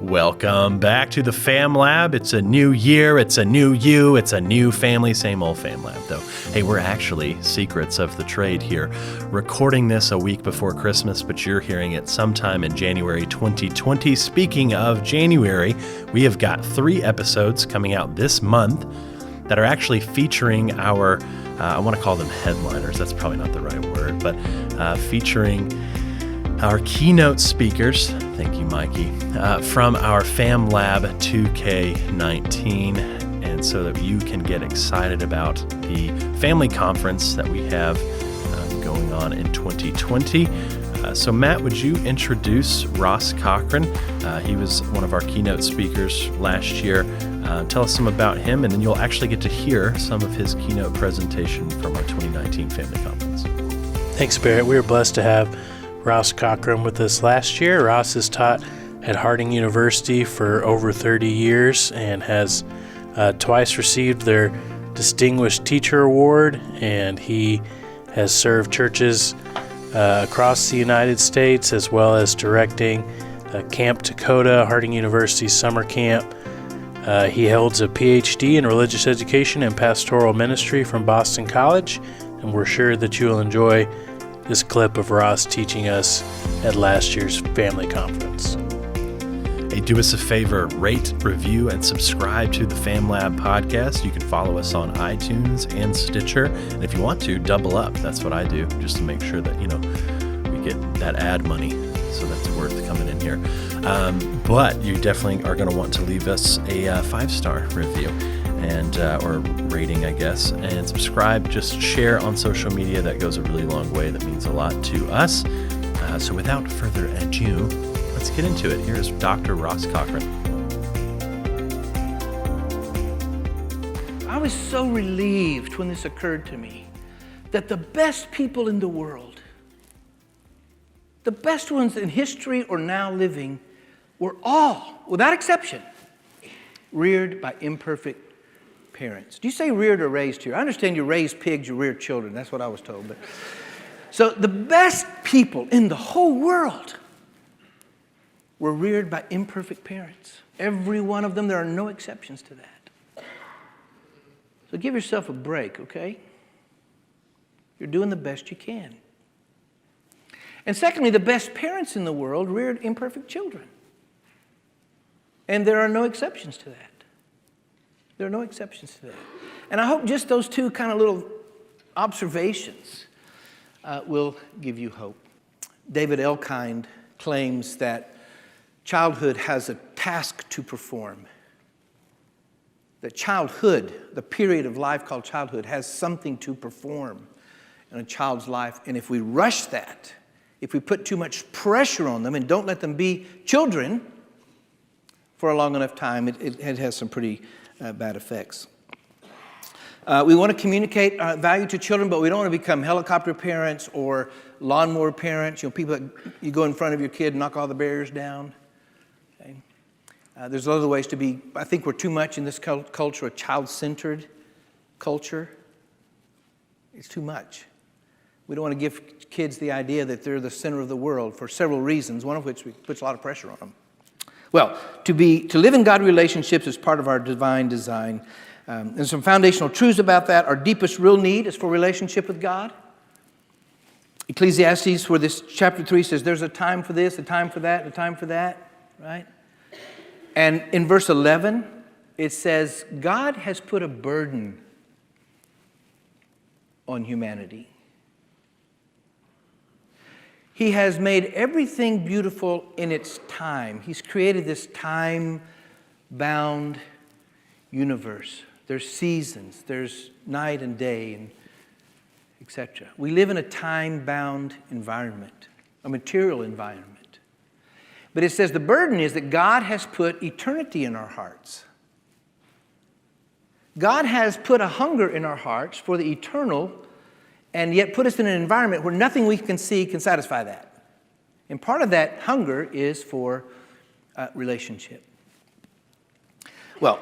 Welcome back to the Fam Lab. It's a new year, it's a new you, it's a new family, same old Fam Lab though. Hey, we're actually secrets of the trade here, recording this a week before Christmas, but you're hearing it sometime in January 2020. Speaking of January, we have got 3 episodes coming out this month that are actually featuring our, I want to call them headliners, that's probably not the right word, but featuring our keynote speakers, thank you, Mikey, from our Fam Lab 2K19, and so that you can get excited about the family conference that we have going on in 2020. So Matt, would you introduce Ross Cochran? He was one of our keynote speakers last year. Tell us some about him, and then you'll actually get to hear some of his keynote presentation from our 2019 Family Conference. Thanks, Barrett. We were blessed to have Ross Cochran with us last year. Ross has taught at Harding University for over 30 years and has twice received their Distinguished Teacher Award, and he has served churches across the United States, as well as directing Camp Dakota, Harding University summer camp. He holds a PhD in religious education and pastoral ministry from Boston College, and we're sure that you will enjoy this clip of Ross teaching us at last year's family conference. Hey, do us a favor, rate, review, and subscribe to the Fam Lab podcast. You can follow us on iTunes and Stitcher. And if you want to, double up. That's what I do, just to make sure that, we get that ad money. So that's worth coming in here. But you definitely are going to want to leave us a 5-star review and or rating, I guess, and subscribe. Just share on social media. That goes a really long way. That means a lot to us. So without further ado, let's get into it. Here's Dr. Ross Cochran. I was so relieved when this occurred to me that the best people in the world, the best ones in history or now living, were all, without exception, reared by imperfect parents. Do you say reared or raised here? I understand you raise pigs, you rear children. That's what I was told. But so the best people in the whole world were reared by imperfect parents. Every one of them. There are no exceptions to that. So give yourself a break, okay? You're doing the best you can. And secondly, the best parents in the world reared imperfect children. And there are no exceptions to that. There are no exceptions to that. And I hope just those 2 kind of little observations will give you hope. David Elkind claims that childhood has a task to perform. That childhood, the period of life called childhood, has something to perform in a child's life. And if we rush that, if we put too much pressure on them and don't let them be children for a long enough time, it has some pretty bad effects. We want to communicate value to children, but we don't want to become helicopter parents or lawnmower parents. People that you go in front of your kid and knock all the barriers down. Okay? There's other ways to be. I think we're too much in this culture, a child-centered culture. It's too much. We don't want to give kids the idea that they're the center of the world for several reasons, one of which puts a lot of pressure on them. Well, to live in God relationships is part of our divine design. And some foundational truths about that. Our deepest real need is for relationship with God. Ecclesiastes, where this chapter 3 says there's a time for this, a time for that, a time for that, right? And in verse 11, it says, God has put a burden on humanity. He has made everything beautiful in its time. He's created this time-bound universe. There's seasons, there's night and day, and etc. We live in a time-bound environment, a material environment. But it says the burden is that God has put eternity in our hearts. God has put a hunger in our hearts for the eternal, and yet put us in an environment where nothing we can see can satisfy that. And part of that hunger is for relationship. Well,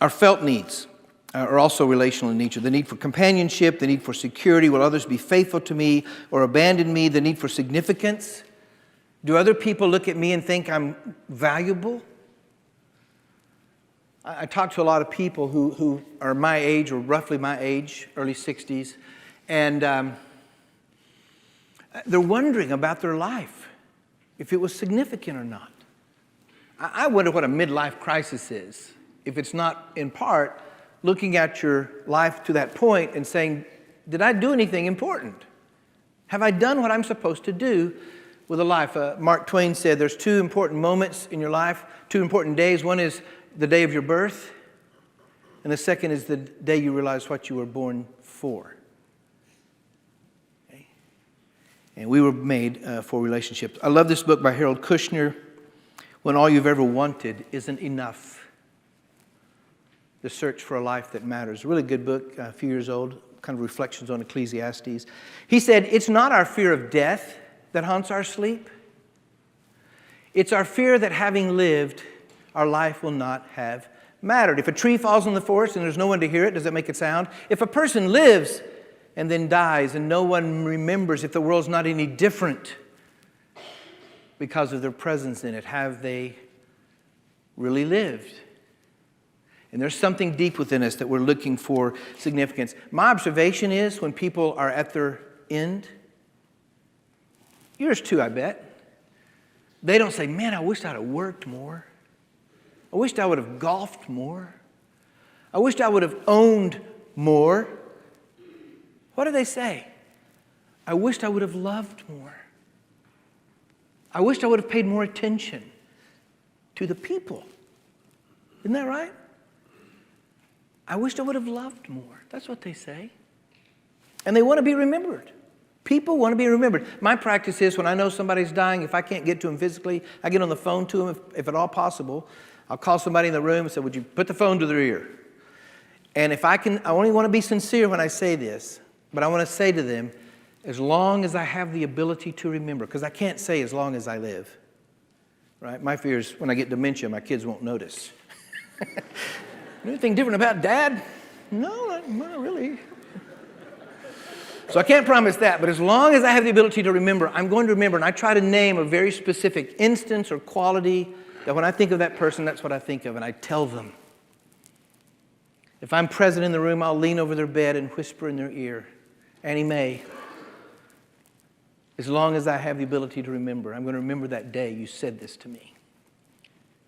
our felt needs are also relational in nature. The need for companionship, the need for security. Will others be faithful to me or abandon me? The need for significance. Do other people look at me and think I'm valuable? I talk to a lot of people who are my age, or roughly my age, early 60s, and they're wondering about their life, if it was significant or not. I wonder what a midlife crisis is, if it's not, in part, looking at your life to that point and saying, did I do anything important? Have I done what I'm supposed to do with a life? Mark Twain said there's two important moments in your life, two important days. One is the day of your birth, and the second is the day you realize what you were born for. Okay? And we were made for relationships. I love this book by Harold Kushner, When All You've Ever Wanted Isn't Enough. The Search for a Life That Matters. A really good book, a few years old, kind of reflections on Ecclesiastes. He said, it's not our fear of death that haunts our sleep. It's our fear that having lived, our life will not have mattered. If a tree falls in the forest and there's no one to hear it, does it make a sound? If a person lives and then dies and no one remembers, if the world's not any different because of their presence in it, have they really lived? And there's something deep within us that we're looking for significance. My observation is when people are at their end, yours too, I bet, they don't say, man, I wish I'd have worked more. I wished I would have golfed more. I wished I would have owned more. What do they say? I wished I would have loved more. I wished I would have paid more attention to the people. Isn't that right? I wished I would have loved more. That's what they say. And they want to be remembered. People want to be remembered. My practice is when I know somebody's dying, if I can't get to them physically, I get on the phone to them if at all possible. I'll call somebody in the room and say, would you put the phone to their ear? And if I can, I only want to be sincere when I say this, but I want to say to them, as long as I have the ability to remember, because I can't say as long as I live, right? My fear is when I get dementia, my kids won't notice. Anything different about Dad? No, not really. So I can't promise that, but as long as I have the ability to remember, I'm going to remember, and I try to name a very specific instance or quality that when I think of that person, that's what I think of, and I tell them. If I'm present in the room, I'll lean over their bed and whisper in their ear, Annie Mae, as long as I have the ability to remember, I'm going to remember that day you said this to me.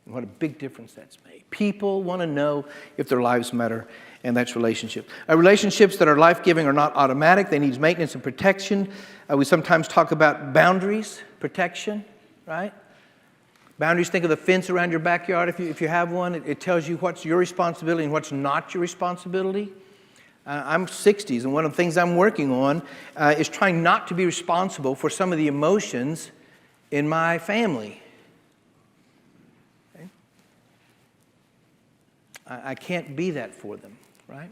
And what a big difference that's made. People want to know if their lives matter, and that's relationship. Relationships that are life-giving are not automatic. They need maintenance and protection. We sometimes talk about boundaries, protection, right? Boundaries, think of the fence around your backyard. If you have one, it tells you what's your responsibility and what's not your responsibility. I'm 60s, and one of the things I'm working on is trying not to be responsible for some of the emotions in my family. Okay? I can't be that for them, right?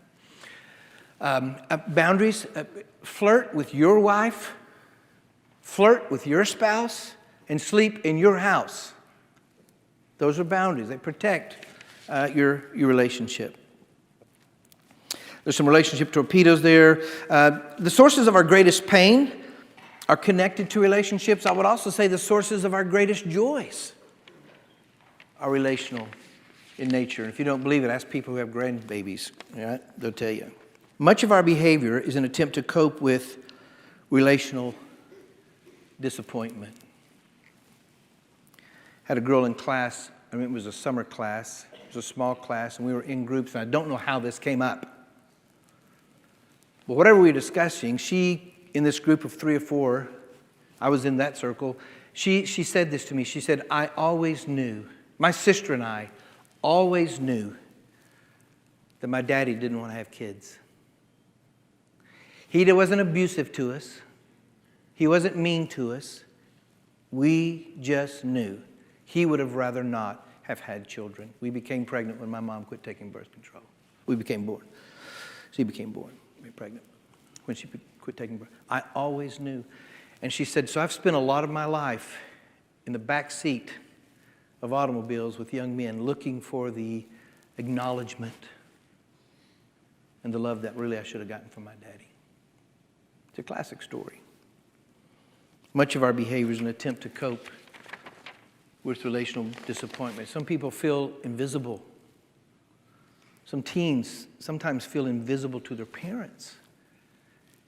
Boundaries, flirt with your wife, flirt with your spouse, and sleep in your house. Those are boundaries. They protect your relationship. There's some relationship torpedoes there. The sources of our greatest pain are connected to relationships. I would also say the sources of our greatest joys are relational in nature. And if you don't believe it, ask people who have grandbabies. Right? They'll tell you. Much of our behavior is an attempt to cope with relational disappointment. Had a girl in class, I mean, it was a summer class. It was a small class, and we were in groups, and I don't know how this came up. But whatever we were discussing, she, in this group of 3 or 4, I was in that circle, she said this to me. She said, I always knew, my sister and I always knew that my daddy didn't want to have kids. He wasn't abusive to us. He wasn't mean to us. We just knew. He would have rather not have had children. We became pregnant when my mom quit taking birth control. We became born. She became born. Pregnant when she quit taking birth. I always knew. And she said, so I've spent a lot of my life in the back seat of automobiles with young men looking for the acknowledgement and the love that really I should have gotten from my daddy. It's a classic story. Much of our behavior is an attempt to cope with relational disappointment. Some people feel invisible. Some teens sometimes feel invisible to their parents.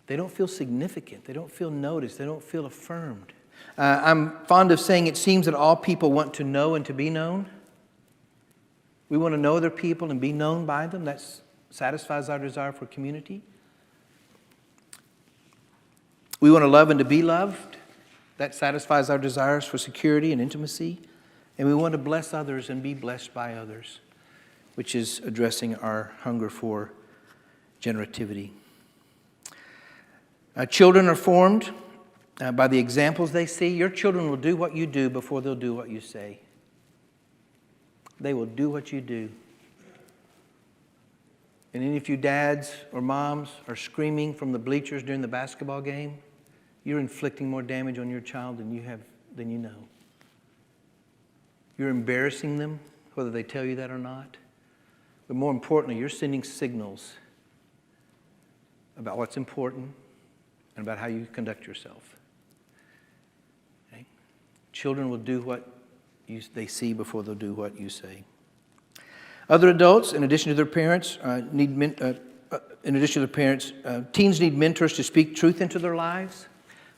They don't feel significant. They don't feel noticed. They don't feel affirmed. I'm fond of saying it seems that all people want to know and to be known. We want to know other people and be known by them. That satisfies our desire for community. We want to love and to be loved. That satisfies our desires for security and intimacy. And we want to bless others and be blessed by others, which is addressing our hunger for generativity. Children are formed by the examples they see. Your children will do what you do before they'll do what you say. They will do what you do. And any of you dads or moms are screaming from the bleachers during the basketball game, you're inflicting more damage on your child than you know. You're embarrassing them, whether they tell you that or not. But more importantly, you're sending signals about what's important and about how you conduct yourself. Okay? Children will do what they see before they'll do what you say. Other adults, in addition to their parents, teens need mentors to speak truth into their lives.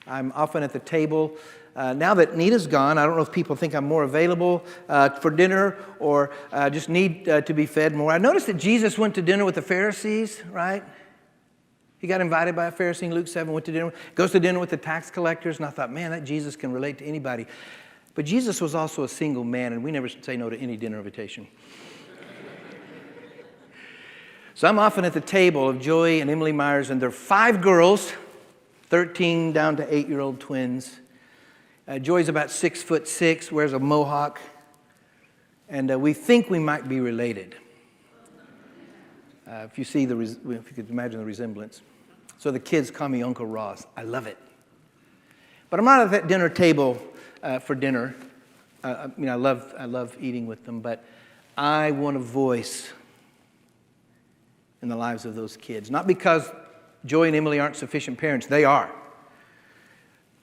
I'm often at the table. Now that Nita's gone, I don't know if people think I'm more available for dinner or just need to be fed more. I noticed that Jesus went to dinner with the Pharisees, right? He got invited by a Pharisee in Luke 7, went to dinner, goes to dinner with the tax collectors, and I thought, man, that Jesus can relate to anybody. But Jesus was also a single man, and we never say no to any dinner invitation. So I'm often at the table of Joy and Emily Myers, and there are 5 girls, 13 down to 8-year-old twins. Joy's about 6'6", wears a mohawk, and we think we might be related. If you could imagine the resemblance. So the kids call me Uncle Ross. I love it. But I'm not at that dinner table for dinner. I love eating with them, but I want a voice in the lives of those kids. Not because Joy and Emily aren't sufficient parents. They are.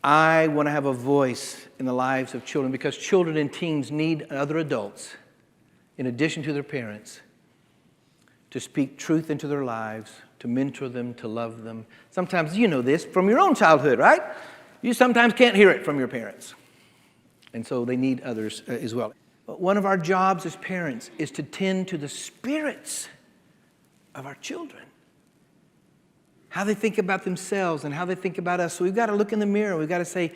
I want to have a voice in the lives of children because children and teens need other adults, in addition to their parents, to speak truth into their lives, to mentor them, to love them. Sometimes you know this from your own childhood, right? You sometimes can't hear it from your parents. And so they need others as well. But one of our jobs as parents is to tend to the spirits of our children. How they think about themselves and how they think about us. So we've got to look in the mirror. We've got to say,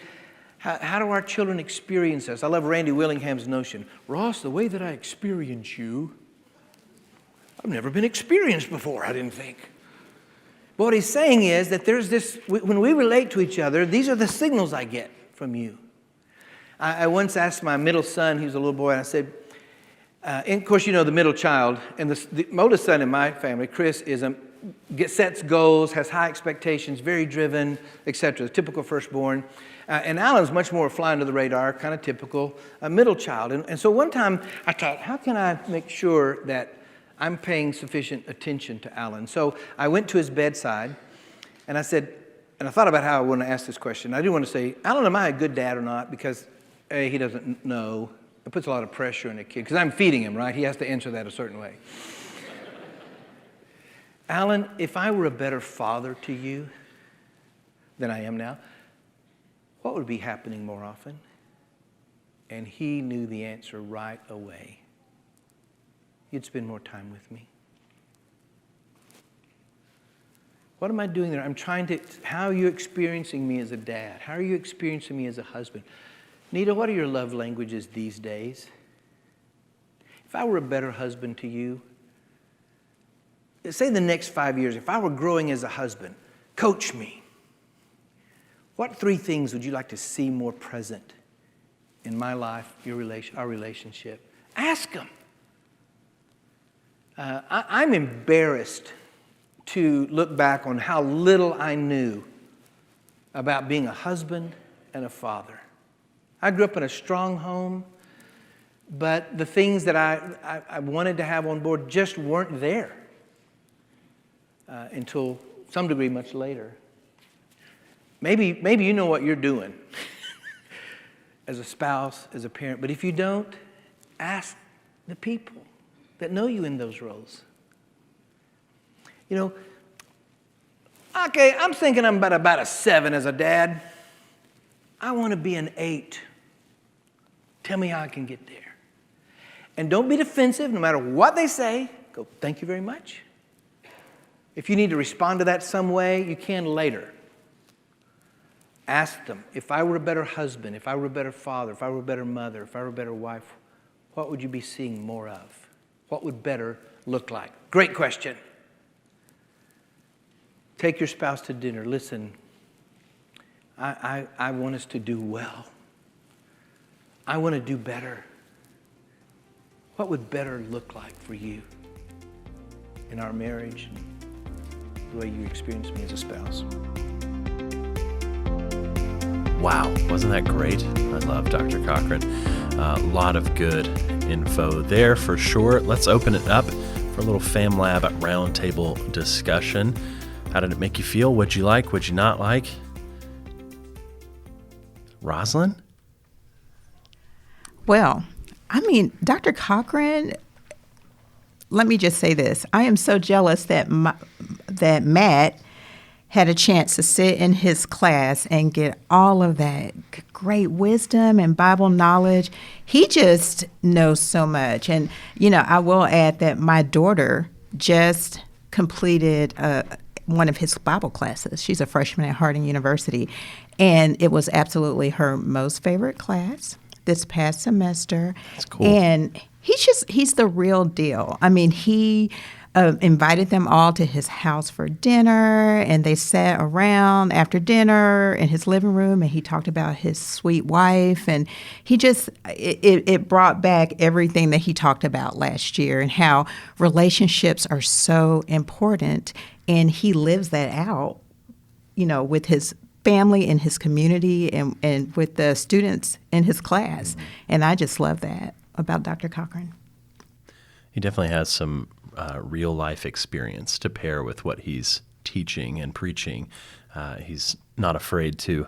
how do our children experience us? I love Randy Willingham's notion. Ross, the way that I experience you, I've never been experienced before, I didn't think. But what he's saying is that there's this, when we relate to each other, these are the signals I get from you. I once asked my middle son, he was a little boy, and I said, and of course, you know, the middle child, and the oldest son in my family, Chris, sets goals, has high expectations, very driven, etc. The typical firstborn. And Alan's much more fly under the radar, kind of typical middle child. And so one time I thought, how can I make sure that I'm paying sufficient attention to Alan? So I went to his bedside, and I said, and I thought about how I want to ask this question. I do want to say, Alan, am I a good dad or not? Because A, he doesn't know. It puts a lot of pressure on a kid, because I'm feeding him, right? He has to answer that a certain way. Alan, if I were a better father to you than I am now, what would be happening more often? And he knew the answer right away. You'd spend more time with me. What am I doing there? How are you experiencing me as a dad? How are you experiencing me as a husband? Nita, what are your love languages these days? If I were a better husband to you, say the next 5 years, if I were growing as a husband, coach me. What 3 things would you like to see more present in my life, our relationship? Ask them. I'm embarrassed to look back on how little I knew about being a husband and a father. I grew up in a strong home, but the things that I wanted to have on board just weren't there until some degree much later. Maybe you know what you're doing. as a spouse, as a parent. But if you don't, ask the people that know you in those roles. You know, okay, I'm thinking I'm about a 7 as a dad. I want to be an 8. Tell me how I can get there. And don't be defensive, no matter what they say. Go, thank you very much. If you need to respond to that some way, you can later. Ask them, if I were a better husband, if I were a better father, if I were a better mother, if I were a better wife, what would you be seeing more of? What would better look like? Great question. Take your spouse to dinner. Listen, I want us to do well. I want to do better. What would better look like for you in our marriage and the way you experience me as a spouse? Wow, wasn't that great? I love Dr. Cochran. A lot of good info there for sure. Let's open it up for a little Fam Lab roundtable discussion. How did it make you feel? What'd you like? What'd you not like? Rosalind? Well, I mean, Dr. Cochran, let me just say this. I am so jealous that Matt had a chance to sit in his class and get all of that great wisdom and Bible knowledge. He just knows so much. And, you know, I will add that my daughter just completed one of his Bible classes. She's a freshman at Harding University. And it was absolutely her most favorite class this past semester. That's cool. And he's the real deal. I mean, he invited them all to his house for dinner, and they sat around after dinner in his living room, and he talked about his sweet wife, and he just, it brought back everything that he talked about last year and how relationships are so important, and he lives that out, you know, with his family and his community and with the students in his class. And I just love that about Dr. Cochran. He definitely has some real life experience to pair with what he's teaching and preaching. He's not afraid to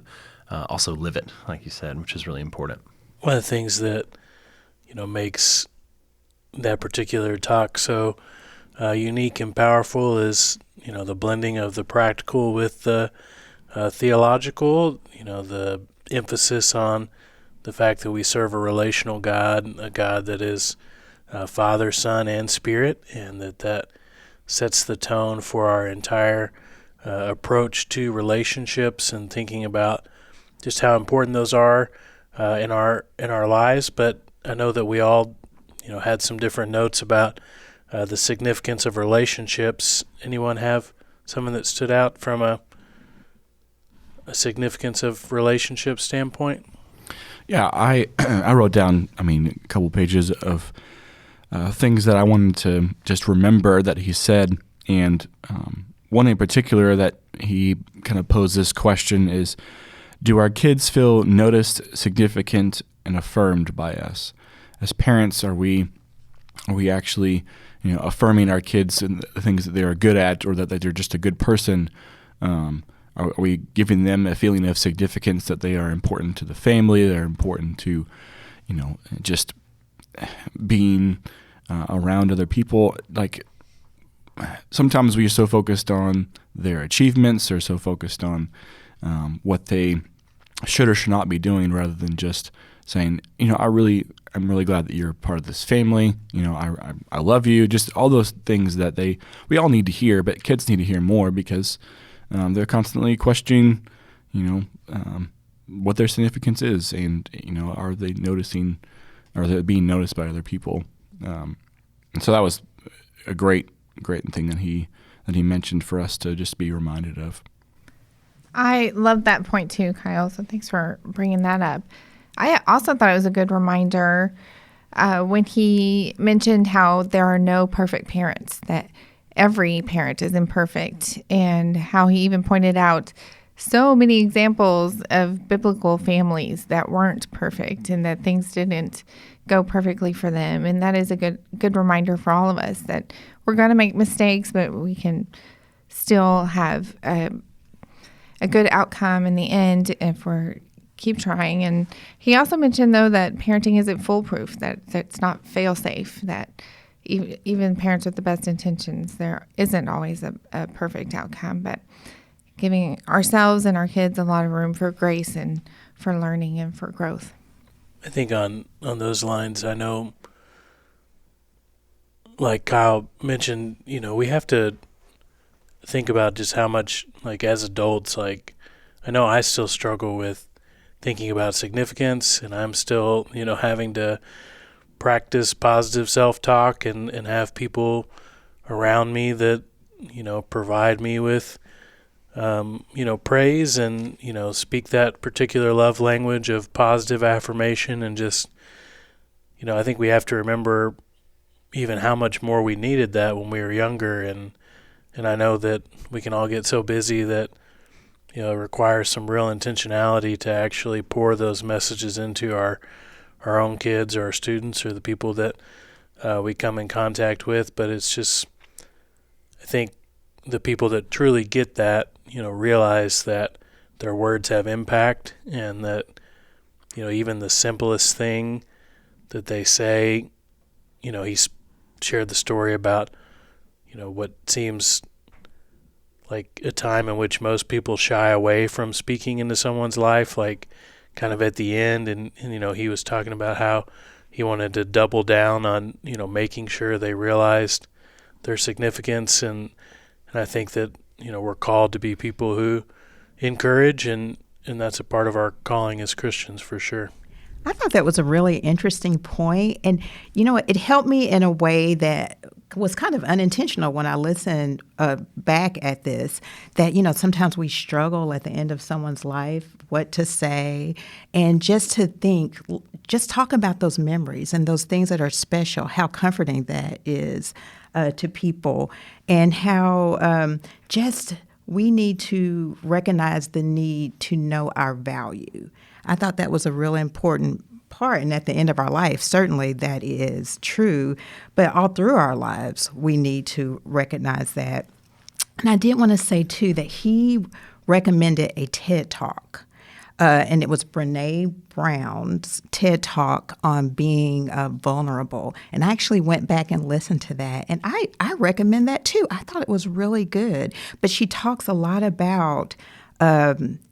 also live it, like you said, which is really important. One of the things that, you know, makes that particular talk so unique and powerful is, you know, the blending of the practical with the theological, you know, the emphasis on the fact that we serve a relational God, a God that is Father, Son, and Spirit, and that sets the tone for our entire approach to relationships and thinking about just how important those are in our lives. But I know that we all, you know, had some different notes about the significance of relationships. Anyone have something that stood out from a significance of relationship standpoint? Yeah, I wrote down, a couple pages of things that I wanted to just remember that he said, and one in particular that he kind of posed this question is, do our kids feel noticed, significant, and affirmed by us? As parents, are we actually, you know, affirming our kids and the things that they are good at, or that they're just a good person? Are we giving them a feeling of significance, that they are important to the family, they're important to, you know, just being around other people? Like, sometimes we are so focused on their achievements, or so focused on what they should or should not be doing, rather than just saying, you know, I'm really glad that you're part of this family. You know, I love you. Just all those things that we all need to hear, but kids need to hear more, because they're constantly questioning, you know, what their significance is, and, you know, are they being noticed by other people? And so that was a great thing that he mentioned for us to just be reminded of. I love that point too, Kyle. So thanks for bringing that up. I also thought it was a good reminder when he mentioned how there are no perfect parents, that every parent is imperfect, and how he even pointed out so many examples of biblical families that weren't perfect and that things didn't go perfectly for them. And that is a good reminder for all of us that we're going to make mistakes, but we can still have a good outcome in the end if we're keep trying. And he also mentioned, though, that parenting isn't foolproof, that it's not fail-safe, that even parents with the best intentions, there isn't always a perfect outcome, but giving ourselves and our kids a lot of room for grace and for learning and for growth. I think on those lines, I know, like Kyle mentioned, we have to think about just how much, like as adults, like I know I still struggle with thinking about significance, and I'm still, having to practice positive self-talk and have people around me that, provide me with, praise and, speak that particular love language of positive affirmation. And just, I think we have to remember even how much more we needed that when we were younger. And I know that we can all get so busy that, it requires some real intentionality to actually pour those messages into our own kids or our students or the people that we come in contact with. But it's just, I think the people that truly get that, realize that their words have impact, and that, even the simplest thing that they say, he shared the story about, what seems like a time in which most people shy away from speaking into someone's life, like kind of at the end. And he was talking about how he wanted to double down on, making sure they realized their significance. And I think that, we're called to be people who encourage, and that's a part of our calling as Christians for sure. I thought that was a really interesting point. And, it helped me in a way that was kind of unintentional when I listened back at this, that, sometimes we struggle at the end of someone's life, what to say, and just to think, just talk about those memories and those things that are special, how comforting that is to people, and how just we need to recognize the need to know our value. I thought that was a really important part, and at the end of our life, certainly that is true, but all through our lives, we need to recognize that. And I did want to say, too, that he recommended a TED Talk, and it was Brene Brown's TED Talk on being vulnerable. And I actually went back and listened to that, and I recommend that, too. I thought it was really good, but she talks a lot about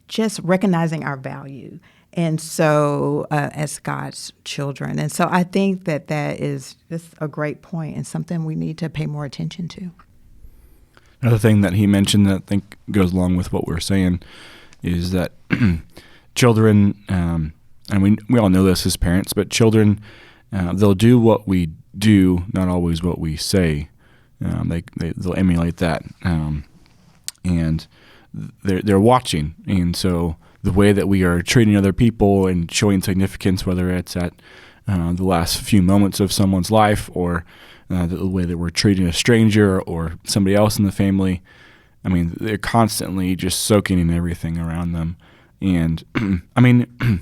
just recognizing our value. And so, as God's children. And so I think that is just a great point and something we need to pay more attention to. Another thing that he mentioned that I think goes along with what we're saying is that children, and we all know this as parents, but children, they'll do what we do, not always what we say. They'll emulate that. And they're watching. And so the way that we are treating other people and showing significance, whether it's at the last few moments of someone's life or the way that we're treating a stranger or somebody else in the family, I mean, they're constantly just soaking in everything around them. And I mean,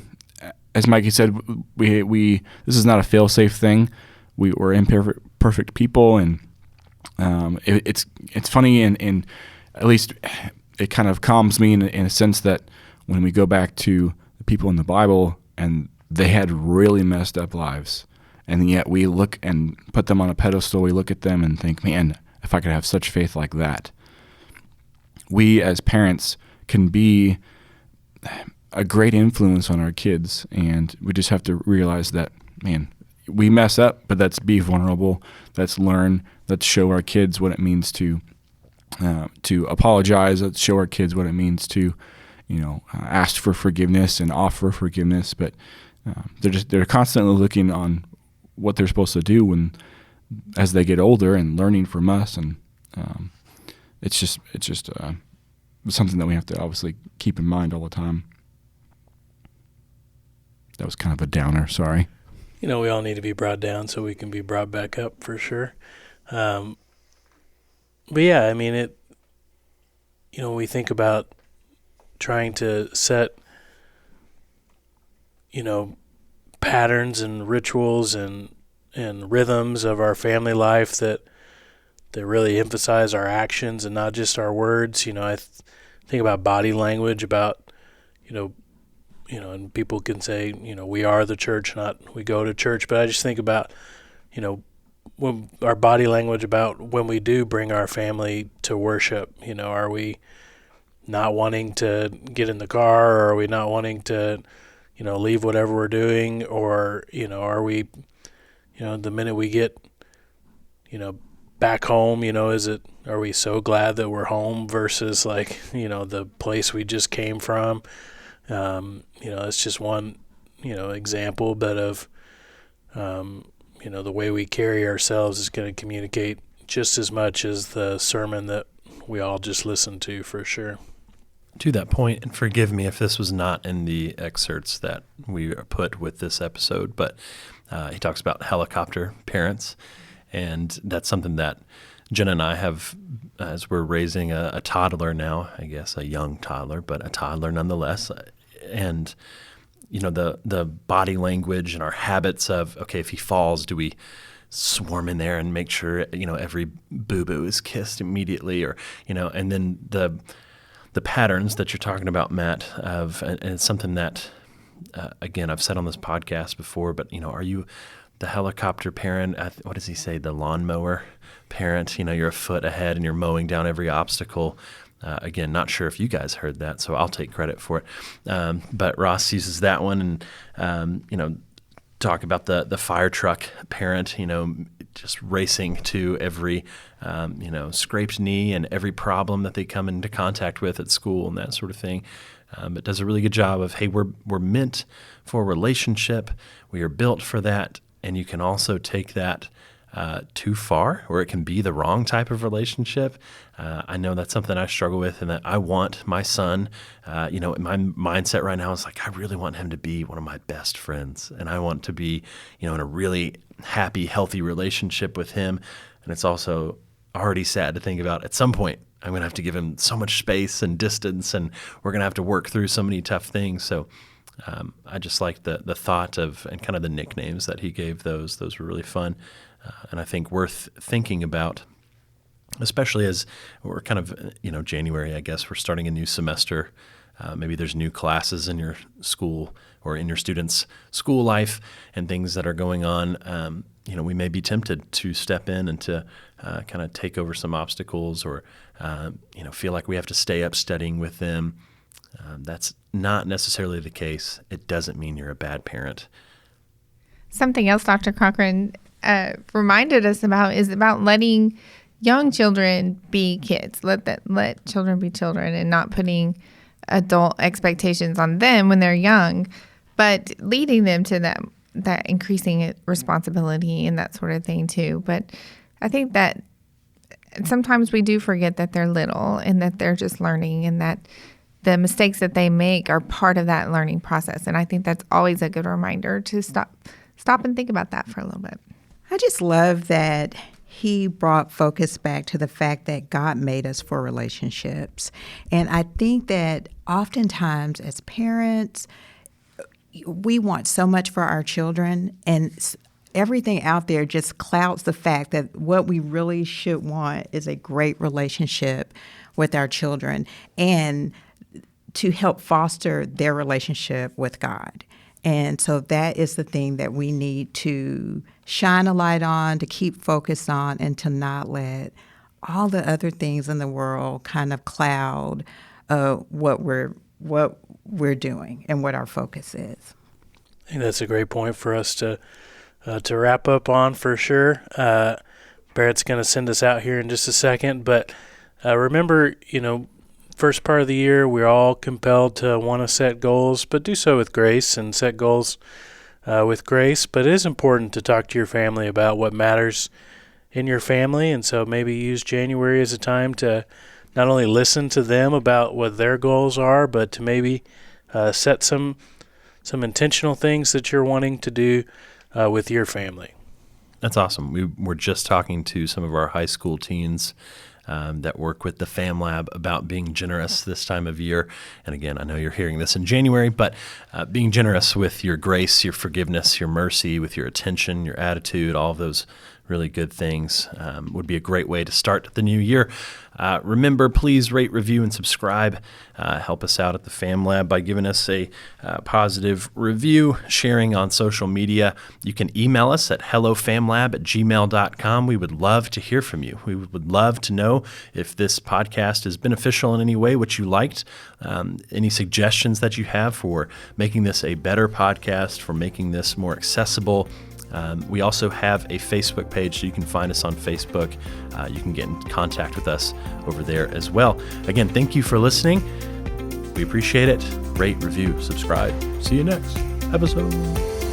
as Mikey said, we this is not a fail-safe thing. We're imperfect people, and it's funny, and at least it kind of calms me in a sense that when we go back to the people in the Bible and they had really messed up lives, and yet we look and put them on a pedestal, we look at them and think, man, if I could have such faith like that. We as parents can be a great influence on our kids, and we just have to realize that, man, we mess up, but let's be vulnerable, let's learn, let's show our kids what it means to apologize, let's show our kids what it means to ask for forgiveness and offer forgiveness. But they're constantly looking on what they're supposed to do as they get older and learning from us, and it's just something that we have to obviously keep in mind all the time. That was kind of a downer, sorry. We all need to be brought down so we can be brought back up for sure. But yeah, I mean, we think about trying to set, patterns and rituals and rhythms of our family life that really emphasize our actions and not just our words. I think about body language, about, and people can say, we are the church, not we go to church. But I just think about, when our body language about when we do bring our family to worship, are we not wanting to get in the car, or are we not wanting to, leave whatever we're doing, or, are we, the minute we get, back home, are we so glad that we're home versus like, the place we just came from? It's just one, example, but of, the way we carry ourselves is going to communicate just as much as the sermon that we all just listened to, for sure. To that point, and forgive me if this was not in the excerpts that we put with this episode, but he talks about helicopter parents, and that's something that Jen and I have, as we're raising a toddler now, I guess a young toddler, but a toddler nonetheless, and the body language and our habits of, okay, if he falls, do we swarm in there and make sure, every boo-boo is kissed immediately, or, and then the patterns that you're talking about, Matt, and it's something that, again, I've said on this podcast before, but, are you the helicopter parent? What does he say? The lawnmower parent? You're a foot ahead and you're mowing down every obstacle. Again, not sure if you guys heard that, so I'll take credit for it. But Ross uses that one, and talk about the fire truck parent. Just racing to every scraped knee and every problem that they come into contact with at school and that sort of thing. But does a really good job of, hey, we're meant for a relationship. We are built for that, and you can also take that too far, or it can be the wrong type of relationship. I know that's something I struggle with, and that I want my son, my mindset right now is like, I really want him to be one of my best friends, and I want to be, in a really happy, healthy relationship with him. And it's also already sad to think about, at some point, I'm going to have to give him so much space and distance, and we're going to have to work through so many tough things. So I just like the thought of, and kind of the nicknames that he gave those. Those were really fun. And I think worth thinking about, especially as we're kind of, January, I guess, we're starting a new semester. Maybe there's new classes in your school or in your students' school life and things that are going on. We may be tempted to step in and to kind of take over some obstacles, or, feel like we have to stay up studying with them. That's not necessarily the case. It doesn't mean you're a bad parent. Something else Dr. Cochran reminded us about is about letting young children be kids. Let children be children, and not putting adult expectations on them when they're young, but leading them to that increasing responsibility and that sort of thing too. But I think that sometimes we do forget that they're little and that they're just learning, and that the mistakes that they make are part of that learning process. And I think that's always a good reminder to stop and think about that for a little bit. I just love that he brought focus back to the fact that God made us for relationships. And I think that oftentimes as parents, we want so much for our children, and everything out there just clouds the fact that what we really should want is a great relationship with our children, and to help foster their relationship with God. And so that is the thing that we need to shine a light on, to keep focused on, and to not let all the other things in the world kind of cloud what we're doing and what our focus is. I think that's a great point for us to wrap up on, for sure. Barrett's going to send us out here in just a second, but remember, first part of the year, we're all compelled to want to set goals, but do so with grace, and set goals with grace. But it is important to talk to your family about what matters in your family, and so maybe use January as a time to not only listen to them about what their goals are, but to maybe set some intentional things that you're wanting to do with your family. That's awesome. We were just talking to some of our high school teens that work with the Fam Lab about being generous this time of year. And again, I know you're hearing this in January, but being generous with your grace, your forgiveness, your mercy, with your attention, your attitude, all of those really good things. Would be a great way to start the new year. Remember, please rate, review, and subscribe. Help us out at the Fam Lab by giving us a positive review, sharing on social media. You can email us at hellofamlab@gmail.com. We would love to hear from you. We would love to know if this podcast is beneficial in any way, what you liked, any suggestions that you have for making this a better podcast, for making this more accessible. We also have a Facebook page, so you can find us on Facebook. You can get in contact with us over there as well. Again, thank you for listening. We appreciate it. Rate, review, subscribe. See you next episode.